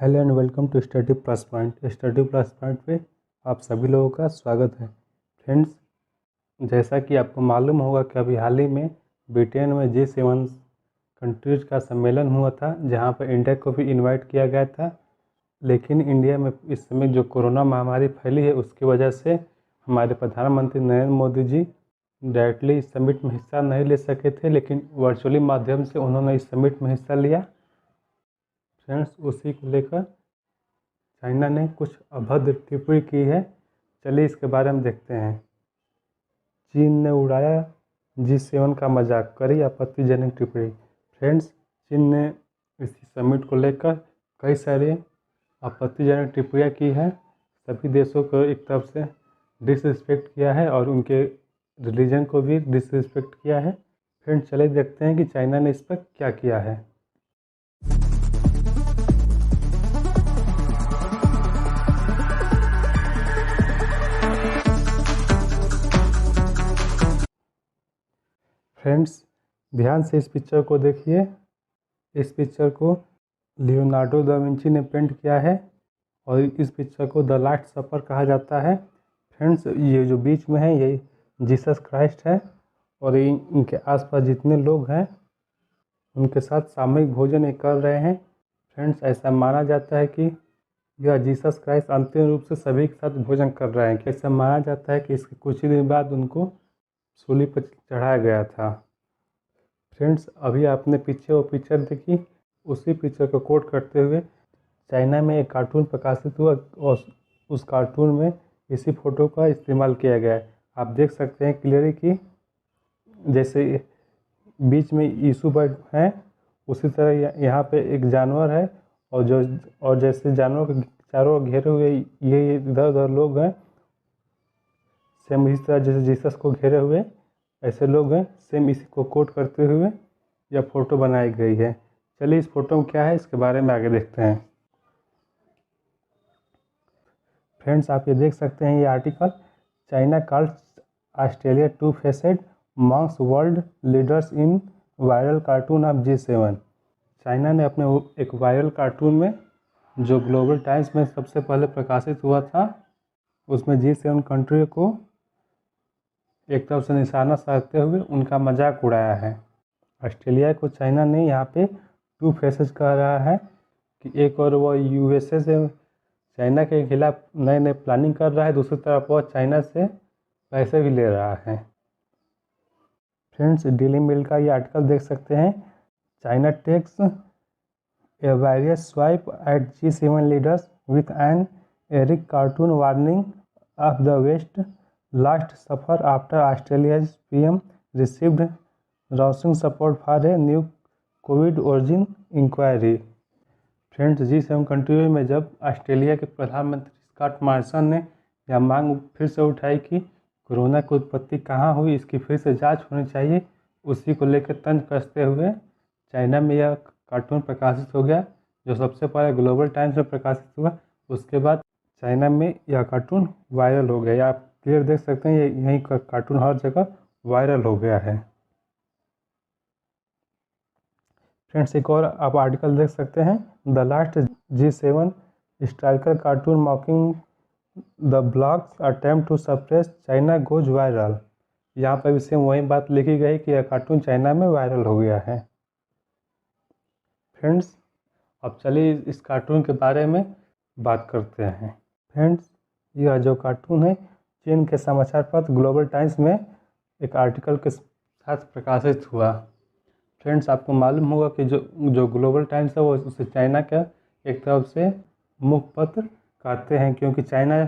Hello and welcome to study plus point. Study plus point पे आप सभी लोगों का स्वागत है। फ्रेंड्स, जैसा कि आपको मालूम होगा कि अभी हाल ही में ब्रिटेन में G7 कंट्रीज का सम्मेलन हुआ था, जहां पर इंडिया को भी इनवाइट किया गया था। लेकिन इंडिया में इस समय जो कोरोना महामारी फैली है, उसकी वजह से हमारे प्रधानमंत्री नरेंद्र मोदी जी डायरेक्टली इस समिट में हिस्सा नहीं ले सके थे, लेकिन वर्चुअली माध्यम से उन्होंने इस समिट में हिस्सा लिया। फ्रेंड्स, उसी को लेकर चाइना ने कुछ अभद्र टिप्पणी की है। चलिए इसके बारे में देखते हैं। चीन ने उड़ाया G7 का मजाक, करी आपत्तिजनक टिप्पणी। फ्रेंड्स, चीन ने इसी समिट को लेकर कई सारे आपत्तिजनक टिप्पणियाँ की हैं। सभी देशों को एक तरफ से डिसरिस्पेक्ट किया है और उनके रिलीजन को भी डिसरिस्पेक्ट किया है। फ्रेंड्स, चलिए देखते हैं कि चाइना ने इस पर क्या किया है। फ्रेंड्स, ध्यान से इस पिक्चर को देखिए। इस पिक्चर को लियोनार्डो दा विंची ने पेंट किया है और इस पिक्चर को द लास्ट सपर कहा जाता है। फ्रेंड्स, ये जो बीच में है ये जीसस क्राइस्ट है और इनके आसपास जितने लोग हैं उनके साथ सामूहिक भोजन ये कर रहे हैं। फ्रेंड्स, ऐसा माना जाता है कि यह जीसस क्राइस्ट अंतिम रूप से सभी के साथ भोजन कर रहे हैं। ऐसा माना जाता है कि इसके कुछ ही दिन बाद उनको सूली पर चढ़ाया गया था। फ्रेंड्स, अभी आपने पीछे वो पिक्चर देखी, उसी पिक्चर को कोट करते हुए चाइना में एक कार्टून प्रकाशित हुआ और उस कार्टून में इसी फोटो का इस्तेमाल किया गया है। आप देख सकते हैं क्लियरली कि जैसे बीच में यीशु बर्ड है, उसी तरह यहाँ पे एक जानवर है और जैसे जानवर के चारों ओर घेरे हुए ये इधर उधर लोग हैं, सेम इस तरह जैसे जीसस को घेरे हुए ऐसे लोग हैं। सेम इसी को कोट करते हुए यह फ़ोटो बनाई गई है। चलिए इस फोटो में क्या है इसके बारे में आगे देखते हैं। फ्रेंड्स, आप ये देख सकते हैं ये article, China calls Australia two faced mocks world leaders in viral cartoon of G7। China ने अपने एक वायरल कार्टून में जो ग्लोबल टाइम्स में सबसे पहले प्रकाशित हुआ था, उसमें G7 कंट्री को एक तरफ से निशाना साधते हुए उनका मजाक उड़ाया है। ऑस्ट्रेलिया को चाइना ने यहाँ पे टू फेसेस कह रहा है कि एक और वो USA से चाइना के खिलाफ नए नए प्लानिंग कर रहा है, दूसरी तरफ वो चाइना से पैसे भी ले रहा है। फ्रेंड्स, डेली मेल का ये आर्टिकल देख सकते हैं, China takes a virus swipe at G7 leaders with an eerie cartoon warning of the West last supper after Australia's PM received rousing support for a new Covid origin inquiry. Friends, G7 country में जब Australia के प्रधानमंत्री Scott Morrison ने यह मांग फिर से उठाई कि कोरोना की उत्पत्ति कहाँ हुई, इसकी फिर से जांच होनी चाहिए, उसी को लेकर तंज कसते हुए चाइना में यह कार्टून प्रकाशित हो गया, जो सबसे पहले ग्लोबल टाइम्स में प्रकाशित हुआ। उसके बाद चाइना में यह कार्टून वायरल हो गया। आप क्लियर देख सकते हैं, यही कार्टून हर जगह वायरल हो गया है। फ्रेंड्स, एक और आप आर्टिकल देख सकते हैं, the last G7 striker cartoon mocking the bloc's attempt to suppress China goes viral. यहाँ पर भी सेम वही बात लिखी गई कि यह कार्टून चाइना में वायरल हो गया है। फ्रेंड्स, अब चलिए इस कार्टून के बारे में बात करते हैं। फ्रेंड्स, यह जो कार्टून है चीन के समाचार पत्र ग्लोबल टाइम्स में एक आर्टिकल के साथ प्रकाशित हुआ। फ्रेंड्स, आपको मालूम होगा कि जो ग्लोबल टाइम्स है वो उसे चाइना का एक तरफ से मुखपत्र कहते हैं, क्योंकि चाइना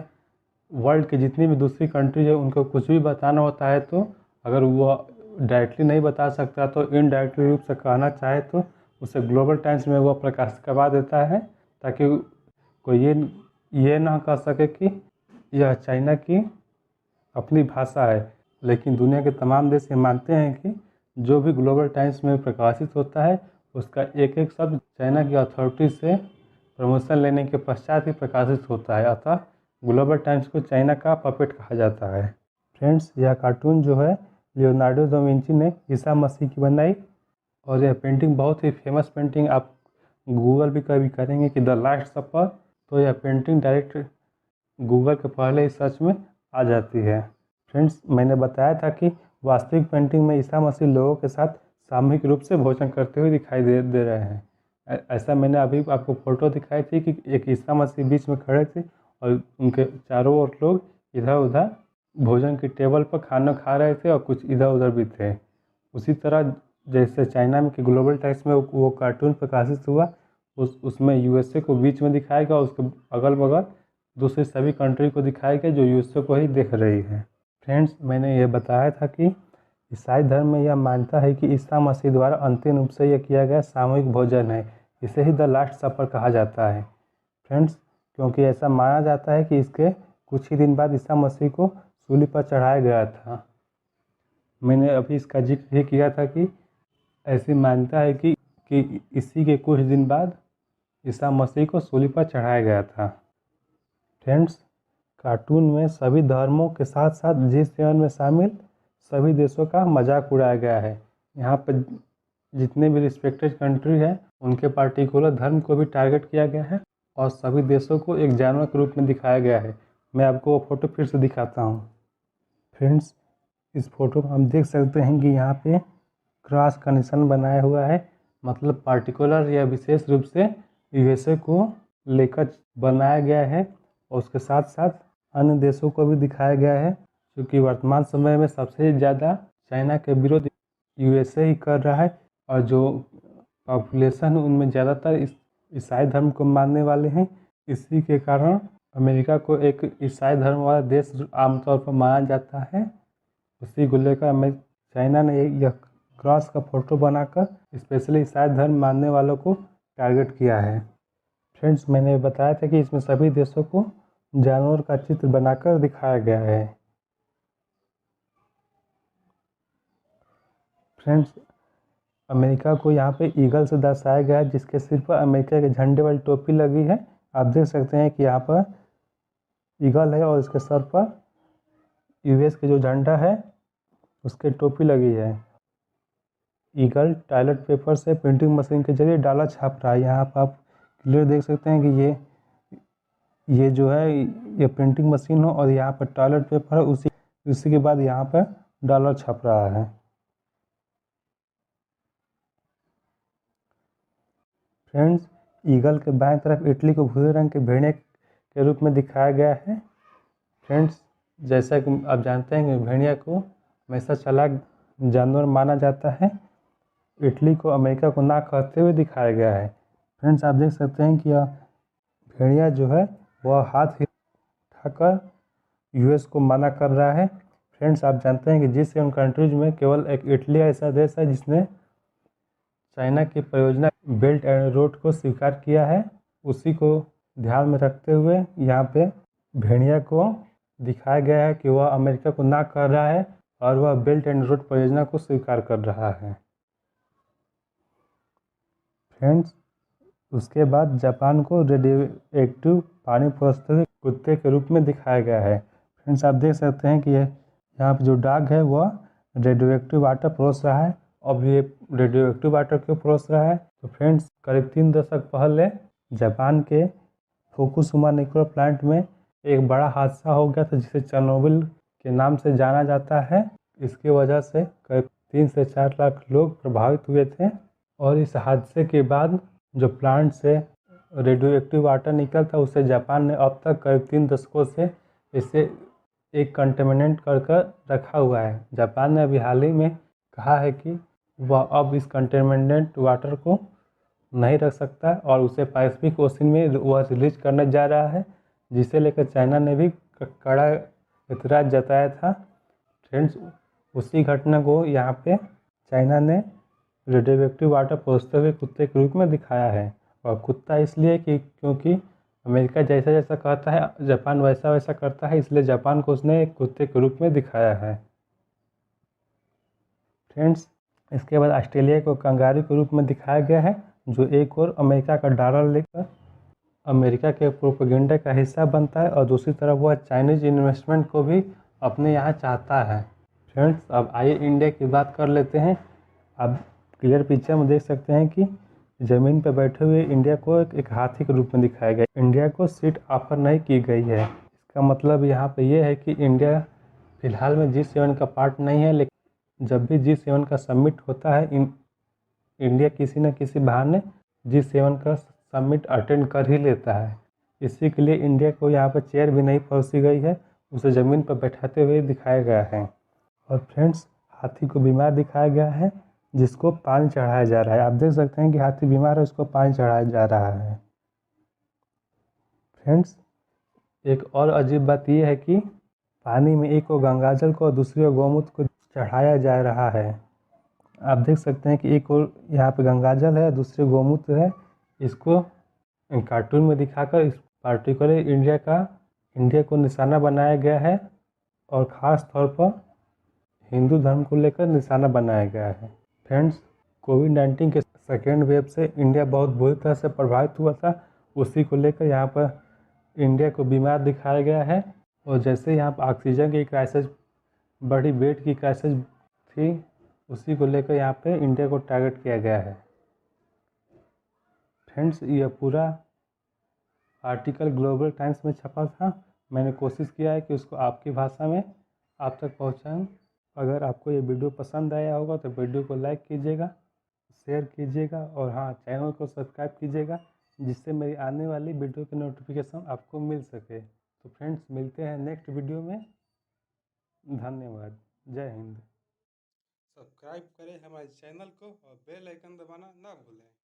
वर्ल्ड की जितनी भी दूसरी कंट्रीज है उनको कुछ भी बताना होता है तो अगर वो डायरेक्टली नहीं बता सकता तो इनडायरेक्टली रूप से कहना चाहे तो उसे ग्लोबल टाइम्स में वो प्रकाशित करवा देता है, ताकि कोई ये ना कह सके कि यह चाइना की अपनी भाषा है। लेकिन दुनिया के तमाम देश ये मानते हैं कि जो भी ग्लोबल टाइम्स में प्रकाशित होता है उसका एक एक शब्द चाइना की अथॉरिटी से प्रमोशन लेने के पश्चात ही प्रकाशित होता है। अतः ग्लोबल टाइम्स को चाइना का पपेट कहा जाता है। फ्रेंड्स, यह कार्टून जो है लियोनार्डो दा विंची ने ईसा मसीह की बनाई और यह पेंटिंग बहुत ही फेमस पेंटिंग आप गूगल भी कभी करेंगे कि द लास्ट सपर, तो यह पेंटिंग डायरेक्ट गूगल के पहले ही सर्च में आ जाती है। फ्रेंड्स, मैंने बताया था कि वास्तविक पेंटिंग में ईसा मसीह लोगों के साथ सामूहिक रूप से भोजन करते हुए दिखाई दे रहे हैं। ऐसा मैंने अभी आपको फोटो दिखाई थी कि एक ईसा मसीह बीच में खड़े थे और उनके चारों ओर लोग इधर उधर भोजन की टेबल पर खाना खा रहे थे और कुछ इधर उधर भी थे। उसी तरह जैसे चाइना में कि ग्लोबल टाइम्स में वो कार्टून प्रकाशित हुआ, उसमें यूएसए को बीच में दिखाया गया और उसके अगल बगल दूसरी सभी कंट्री को दिखाया गया जो यूएसए को ही देख रही है। फ्रेंड्स, मैंने ये बताया था कि ईसाई धर्म में यह मानता है कि ईसा मसीह द्वारा अंतिम रूप से यह किया गया सामूहिक भोजन है। इसे ही द लास्ट सपर कहा जाता है। फ्रेंड्स, क्योंकि ऐसा माना जाता है कि इसके कुछ ही दिन बाद ईसा मसीह को सूली पर चढ़ाया गया था। मैंने अभी इसका जिक्र भी किया था कि ऐसी मान्यता है कि इसी के कुछ दिन बाद ईसा मसीह को सूली पर चढ़ाया गया था। फ्रेंड्स, कार्टून में सभी धर्मों के साथ साथ G7 में शामिल सभी देशों का मजाक उड़ाया गया है। यहाँ पर जितने भी रिस्पेक्टेड कंट्री है उनके पार्टिकुलर धर्म को भी टारगेट किया गया है और सभी देशों को एक जानवर के रूप में दिखाया गया है। मैं आपको वो फोटो फिर से दिखाता हूँ। फ्रेंड्स, इस फोटो में हम देख सकते हैं कि यहाँ पे क्रॉस का निशान बनाया हुआ है, मतलब पार्टिकुलर या विशेष रूप से यूएसए को लेकर बनाया गया है और उसके साथ साथ अन्य देशों को भी दिखाया गया है, क्योंकि वर्तमान समय में सबसे ज़्यादा चाइना के विरोध यूएसए ही कर रहा है और जो पॉपुलेशन उनमें ज़्यादातर ईसाई धर्म को मानने वाले हैं। इसी के कारण अमेरिका को एक ईसाई धर्म वाला देश आमतौर पर माना जाता है। उसी को लेकर चाइना ने यह क्रॉस का फोटो बनाकर स्पेशली ईसाई धर्म मानने वालों को टारगेट किया है। फ्रेंड्स, मैंने बताया था कि इसमें सभी देशों को जानवर का चित्र बनाकर दिखाया गया है। फ्रेंड्स, अमेरिका को यहाँ पे ईगल से दर्शाया गया है, जिसके सिर पर अमेरिका के झंडे वाली टोपी लगी है। आप देख सकते हैं कि यहाँ पर ईगल है और इसके सर पर यूएस के जो झंडा है उसके टोपी लगी है। ईगल टॉयलेट पेपर से प्रिंटिंग मशीन के जरिए डाला छाप रहा है। यहाँ पर आप क्लियर देख सकते हैं कि ये जो है ये प्रिंटिंग मशीन हो और यहाँ पर टॉयलेट पेपर है, उसी के बाद यहाँ पर डॉलर छप रहा है। फ्रेंड्स, ईगल के बाएं तरफ इटली को भूरे रंग के भेड़िए के रूप में दिखाया गया है। फ्रेंड्स, जैसा कि आप जानते हैं कि भेड़िया को हमेशा चालाक जानवर माना जाता है। इटली को अमेरिका को ना कहते हुए दिखाया गया है। फ्रेंड्स, आप देख सकते हैं कि यह भेड़िया जो है वह हाथ उठाकर यूएस को मना कर रहा है। फ्रेंड्स, आप जानते हैं कि G7 कंट्रीज में केवल एक इटली ऐसा देश है जिसने चाइना की परियोजना बेल्ट एंड रोड को स्वीकार किया है। उसी को ध्यान में रखते हुए यहाँ पे भेड़िया को दिखाया गया है कि वह अमेरिका को ना कर रहा है और वह बेल्ट एंड रोड परियोजना को स्वीकार कर रहा है। फ्रेंड्स, उसके बाद जापान को रेडियो एक्टिव पानी परोसते हुए कुत्ते के रूप में दिखाया गया है। फ्रेंड्स, आप देख सकते हैं कि यहाँ पे जो डॉग है वह रेडियो एक्टिव वाटर परोस रहा है। अब ये रेडियो एक्टिव वाटर क्यों परोस रहा है? तो फ्रेंड्स, करीब 3 दशक पहले जापान के फुकुशिमा न्यूक्लियर प्लांट में एक बड़ा हादसा हो गया था जिसे चेरनोबिल के नाम से जाना जाता है। इसकी वजह से करीब 3 से 4 लाख लोग प्रभावित हुए थे और इस हादसे के बाद जो प्लांट से रेडियो एक्टिव वाटर निकला था उसे जापान ने अब तक करीब 3 दशकों से इसे एक कंटेमिनेंट कर रखा हुआ है। जापान ने अभी हाल ही में कहा है कि वह अब इस कंटेमिनेंट वाटर को नहीं रख सकता और उसे पैसिफिक ओशन में वह रिलीज करने जा रहा है, जिसे लेकर चाइना ने भी कड़ा एतराज़ जताया था। फ्रेंड्स, उसी घटना को यहाँ पे चाइना ने रेडियो एक्टिव वाटर परोसते हुए कुत्ते के रूप में दिखाया है। और कुत्ता इसलिए कि क्योंकि अमेरिका जैसा जैसा कहता है जापान वैसा वैसा करता है, इसलिए जापान को उसने एक कुत्ते के रूप में दिखाया है। फ्रेंड्स, इसके बाद ऑस्ट्रेलिया को कंगारू के रूप में दिखाया गया है, जो एक और अमेरिका का डॉलर लेकर अमेरिका के प्रोपेगेंडा का हिस्सा बनता है और दूसरी तरफ वह चाइनीज इन्वेस्टमेंट को भी अपने यहाँ चाहता है। फ्रेंड्स, अब आइए इंडिया की बात कर लेते हैं। आप क्लियर पिक्चर में देख सकते हैं कि ज़मीन पर बैठे हुए इंडिया को एक हाथी के रूप में दिखाया गया। इंडिया को सीट ऑफर नहीं की गई है। इसका मतलब यहाँ पे ये है कि इंडिया फिलहाल में G7 का पार्ट नहीं है, लेकिन जब भी G7 का समिट होता है इंडिया किसी न किसी बहाने G7 का समिट अटेंड कर ही लेता है। इसी के लिए इंडिया को यहाँ पर चेयर भी नहीं परोसी गई है, उसे ज़मीन पर बैठाते हुए दिखाया गया है। और फ्रेंड्स, हाथी को बीमार दिखाया गया है जिसको पानी चढ़ाया जा रहा है। आप देख सकते हैं कि हाथी बीमार है, उसको पानी चढ़ाया जा रहा है। फ्रेंड्स, एक और अजीब बात यह है कि पानी में एक को गंगाजल को और दूसरे को गौमूत्र को चढ़ाया जा रहा है। आप देख सकते हैं कि एक और यहाँ पे गंगाजल है, दूसरे गौमूत्र है। इसको कार्टून में दिखाकर इस पार्टिकुलर इंडिया को निशाना बनाया गया है और ख़ास तौर पर हिंदू धर्म को लेकर निशाना बनाया गया है। फ्रेंड्स, कोविड-19 के सेकेंड वेव से इंडिया बहुत बुरी तरह से प्रभावित हुआ था। उसी को लेकर यहाँ पर इंडिया को बीमार दिखाया गया है। और जैसे यहाँ पर ऑक्सीजन की क्राइसिस बड़ी, बेड की क्राइसिस थी, उसी को लेकर यहाँ पे इंडिया को टारगेट किया गया है। फ्रेंड्स, यह पूरा आर्टिकल ग्लोबल टाइम्स में छपा था। मैंने कोशिश किया है कि उसको आपकी भाषा में आप तक पहुँचाऊँ। अगर आपको ये वीडियो पसंद आया होगा तो वीडियो को लाइक कीजिएगा, शेयर कीजिएगा और हाँ, चैनल को सब्सक्राइब कीजिएगा, जिससे मेरी आने वाली वीडियो की नोटिफिकेशन आपको मिल सके। तो फ्रेंड्स, मिलते हैं नेक्स्ट वीडियो में। धन्यवाद। जय हिंद। सब्सक्राइब करें हमारे चैनल को और बेल आइकन दबाना ना भूलें।